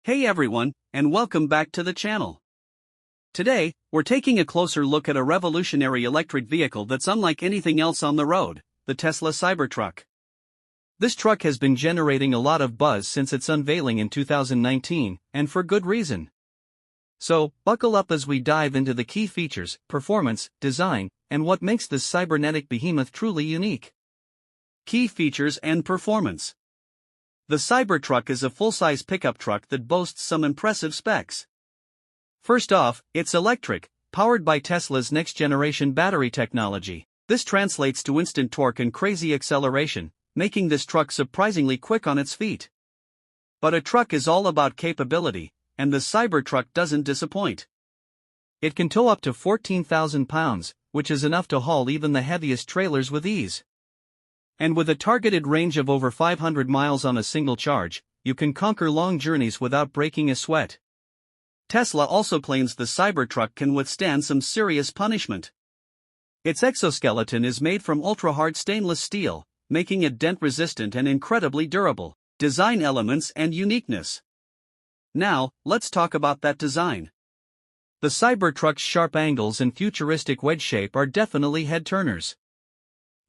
Hey everyone, and welcome back to the channel. Today, we're taking a closer look at a revolutionary electric vehicle that's unlike anything else on the road, the Tesla Cybertruck. This truck has been generating a lot of buzz since its unveiling in 2019, and for good reason. So, buckle up as we dive into the key features, performance, design, and what makes this cybernetic behemoth truly unique. Key features and performance. The Cybertruck is a full-size pickup truck that boasts some impressive specs. First off, it's electric, powered by Tesla's next-generation battery technology. This translates to instant torque and crazy acceleration, making this truck surprisingly quick on its feet. But a truck is all about capability, and the Cybertruck doesn't disappoint. It can tow up to 14,000 pounds, which is enough to haul even the heaviest trailers with ease. And with a targeted range of over 500 miles on a single charge, you can conquer long journeys without breaking a sweat. Tesla also claims the Cybertruck can withstand some serious punishment. Its exoskeleton is made from ultra-hard stainless steel, making it dent-resistant and incredibly durable. Design elements and uniqueness. Now, let's talk about that design. The Cybertruck's sharp angles and futuristic wedge shape are definitely head-turners.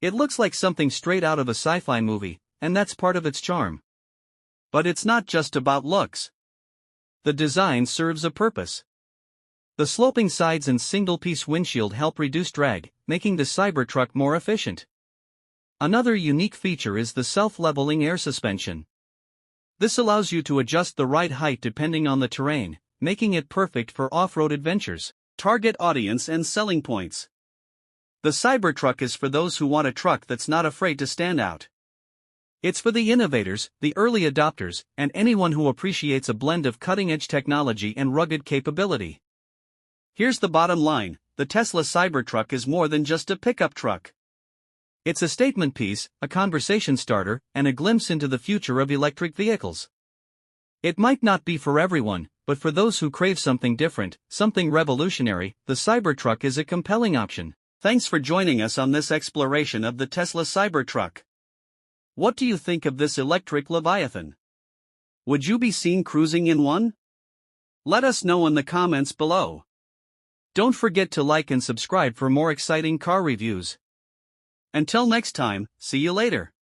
It looks like something straight out of a sci-fi movie, and that's part of its charm. But it's not just about looks. The design serves a purpose. The sloping sides and single-piece windshield help reduce drag, making the Cybertruck more efficient. Another unique feature is the self-leveling air suspension. This allows you to adjust the right height depending on the terrain, making it perfect for off-road adventures. Target audience and selling points. The Cybertruck is for those who want a truck that's not afraid to stand out. It's for the innovators, the early adopters, and anyone who appreciates a blend of cutting-edge technology and rugged capability. Here's the bottom line: the Tesla Cybertruck is more than just a pickup truck. It's a statement piece, a conversation starter, and a glimpse into the future of electric vehicles. It might not be for everyone, but for those who crave something different, something revolutionary, the Cybertruck is a compelling option. Thanks for joining us on this exploration of the Tesla Cybertruck. What do you think of this electric Leviathan? Would you be seen cruising in one? Let us know in the comments below. Don't forget to like and subscribe for more exciting car reviews. Until next time, see you later.